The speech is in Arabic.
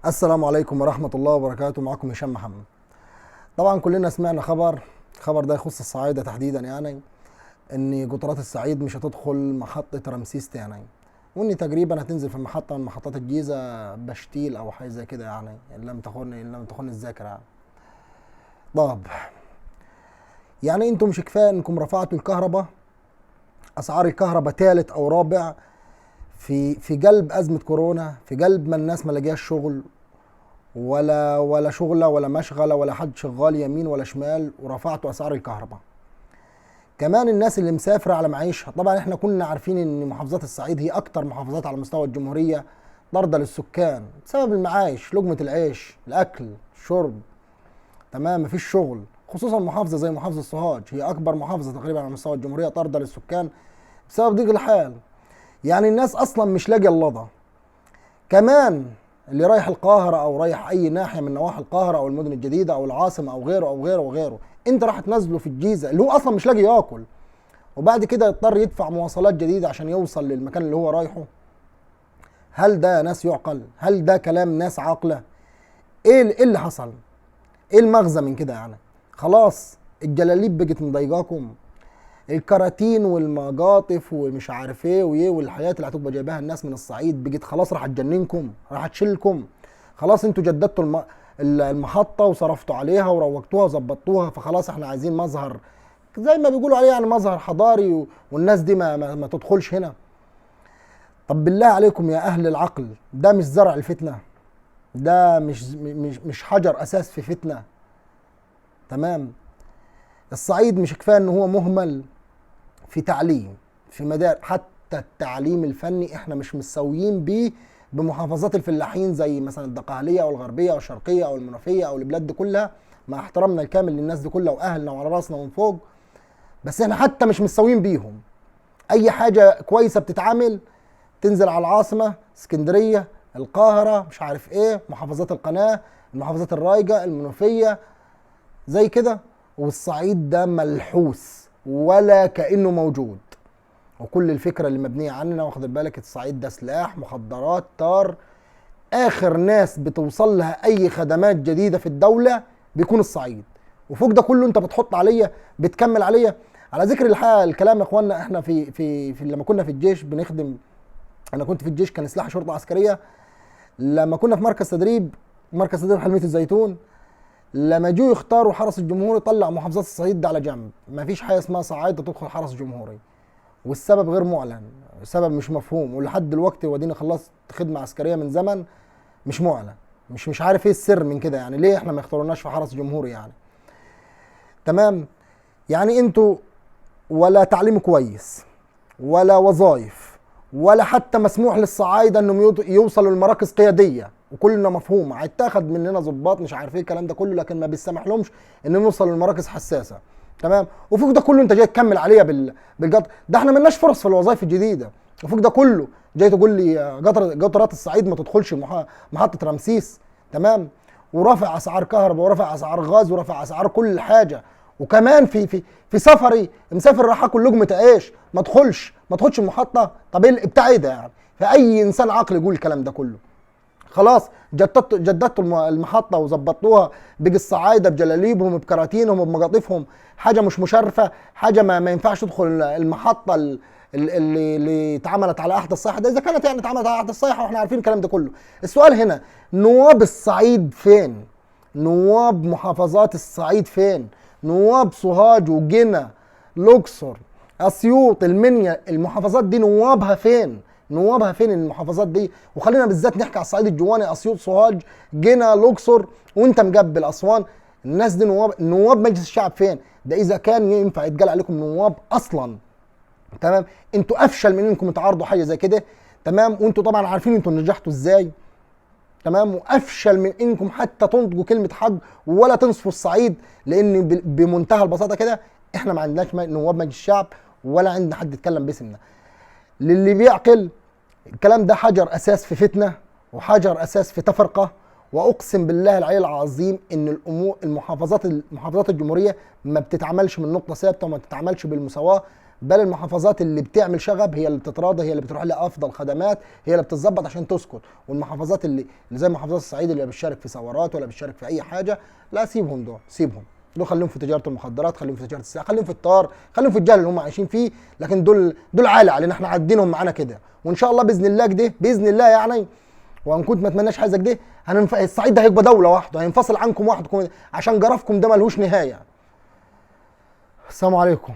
السلام عليكم ورحمة الله وبركاته. معكم هشام محمد. طبعا كلنا سمعنا خبر ده يخص الصعايدة تحديدا، يعني ان قطارات الصعيد مش هتدخل محطة رمسيس تاني، وان تقريبا هتنزل في محطة من محطات الجيزة بشتيل او حاجة زي كده، يعني ان لم تخن الذاكرة يعني. طب يعني انتم مش كفاية انكم رفعتوا الكهرباء، اسعار الكهرباء تالت او رابع في قلب ازمة كورونا، في قلب ما الناس ما لاقياش شغل ولا شغله ولا مشغله ولا حد شغال يمين ولا شمال، ورفعتوا اسعار الكهرباء. كمان الناس اللي مسافره على معيشها، طبعا احنا كنا عارفين ان محافظات الصعيد هي اكتر محافظات على مستوى الجمهوريه طردا للسكان بسبب المعايش، لقمه العيش، الاكل، الشرب. تمام، مفيش شغل، خصوصا محافظه زي محافظه سوهاج هي اكبر محافظه تقريبا على مستوى الجمهوريه طردا للسكان بسبب ضيق الحال. يعني الناس اصلا مش لاقيه اللضا. كمان اللي رايح القاهرة أو رايح أي ناحية من نواحي القاهرة أو المدن الجديدة أو العاصمة أو غيره أو غيره وغيره، أنت راح تنزله في الجيزة اللي هو أصلا مش لاقي ياكل، وبعد كده يضطر يدفع مواصلات جديدة عشان يوصل للمكان اللي هو رايحه. هل ده ناس يعقل؟ هل ده كلام ناس عاقلة؟ إيه اللي حصل؟ إيه المغزى من كده يعني؟ خلاص الجلاليب بقت مضايقاكم، الكراتين والمقاطف ومش عارف ايه وايه والحاجات اللي هتبقى جايباها الناس من الصعيد بقت خلاص راح تجننكم، راح تشيلكم. خلاص انتوا جددتوا المحطة وصرفتوا عليها وروجتوها وظبطتوها، فخلاص احنا عايزين مظهر زي ما بيقولوا عليه، يعني مظهر حضاري والناس دي ما تدخلش هنا. طب بالله عليكم يا اهل العقل، ده مش زرع الفتنة؟ ده مش حجر اساس في فتنة؟ تمام. الصعيد مش كفايه ان هو مهمل في تعليم، في مدارس، حتى التعليم الفني احنا مش مسويين بيه بمحافظات الفلاحين زي مثلا الدقهليه او الغربيه او الشرقيه او المنوفيه او البلاد دي كلها، مع احترامنا الكامل للناس دي كلها واهلنا وعلى راسنا من فوق، بس احنا حتى مش مسويين بيهم. اي حاجه كويسه بتتعمل تنزل على العاصمه اسكندريه، القاهره، مش عارف ايه، محافظات القناه، المحافظات الرايقه، المنوفيه، زي كده. والصعيد ده ملحوس ولا كأنه موجود. وكل الفكرة اللي مبنية عننا، واخد بالك، الصعيد ده سلاح، مخدرات، تار، آخر ناس بتوصل لها أي خدمات جديدة في الدولة بيكون الصعيد. وفوق ده كله أنت بتحط عليا، بتكمل عليا. على ذكر الكلام يا إخوانا، إحنا في لما كنا في الجيش بنخدم، أنا كنت في الجيش كان سلاح شرطة عسكرية. لما كنا في مركز تدريب حلمية الزيتون، لما جو يختاروا حرس الجمهوري طلع محافظات الصعيد ده على جنب، ما فيش حاجه اسمها صعايده تدخل حرس جمهوري، والسبب غير معلن، السبب مش مفهوم، ولحد دلوقتي وديني خلصت خدمه عسكريه من زمن مش معلن، مش عارف ايه السر من كده، يعني ليه احنا ما يختاروناش في حرس جمهوري يعني. تمام. يعني انتوا ولا تعليم كويس ولا وظائف ولا حتى مسموح للصعايده انهم يوصلوا لمراكز قياديه، وكلنا مفهوم هيتاخد مننا ضباط مش عارف ايه الكلام ده كله، لكن ما بيسمح لهمش انهم يوصلوا لمراكز حساسه. تمام. وفوق ده كله انت جاي تكمل عليا بالقطر ده، احنا ملناش فرص في الوظائف الجديده. وفوق ده كله جاي تقول لي قطرات الصعيد ما تدخلش محطه رمسيس. تمام. ورافع اسعار كهرباء ورافع اسعار غاز ورافع اسعار كل حاجه، وكمان في سفري مسافر راح اكل لقمه عيش ما ادخلش المحطه. طب ايه بتاع ايه ده يعني؟ فاي انسان عاقل يقول الكلام ده كله. خلاص جددتوا المحطه وظبطوها، بيجي الصعايده بجلاليبهم بكراتينهم بمقاطفهم، حاجه مش مشرفه، حاجه ما ينفعش تدخل المحطه اللي اتعملت على احدى الصيحه ده، اذا كانت يعني اتعملت على احدى الصيحه واحنا عارفين الكلام ده كله. السؤال هنا، نواب الصعيد فين؟ نواب محافظات الصعيد فين؟ نواب سوهاج وجنة، الاقصر، اسيوط، المنيا، المحافظات دي نوابها فين؟ نوابها فين المحافظات دي؟ وخلينا بالذات نحكي على الصعيد الجواني، اسيوط، سوهاج، جنة، الاقصر، وانت مقبل اسوان. الناس دي نواب مجلس الشعب فين؟ ده اذا كان ينفع يتقال عليكم نواب اصلا. تمام. انتوا افشل من انكم تعارضوا حاجه زي كده. تمام. وانتوا طبعا عارفين انتوا نجحتوا ازاي. تمام. وافشل من انكم حتى تنطقوا كلمه حق ولا تنصفوا الصعيد، لان بمنتهى البساطه كده احنا ما عندناش نواب مجلس الشعب ولا عندنا حد يتكلم باسمنا. للي بيعقل الكلام ده حجر اساس في فتنه وحجر اساس في تفرقه. واقسم بالله العلي العظيم ان المحافظات الجمهوريه ما بتتعملش من نقطه ثابته وما بتتعملش بالمساواه، بل المحافظات اللي بتعمل شغب هي اللي بتتراضى، هي اللي بتروح لافضل خدمات، هي اللي بتتظبط عشان تسكت. والمحافظات اللي زي محافظات الصعيد اللي بتشارك في ثورات ولا بتشارك في اي حاجه، لا سيبهم دول، سيبهم دول، خليهم في تجاره المخدرات، خليهم في تجاره السلاح، خليهم في الطار، خليهم في الجهل اللي هم عايشين فيه. لكن دول عالة علينا، احنا عادينهم معانا كده. وان شاء الله باذن الله كده، باذن الله يعني، وان كنت ما اتمناش حاجه كده، الصعيد ده هيبقى دوله واحده، هينفصل عنكم وحدكم، عشان جرفكم ده ملهوش نهايه. السلام عليكم.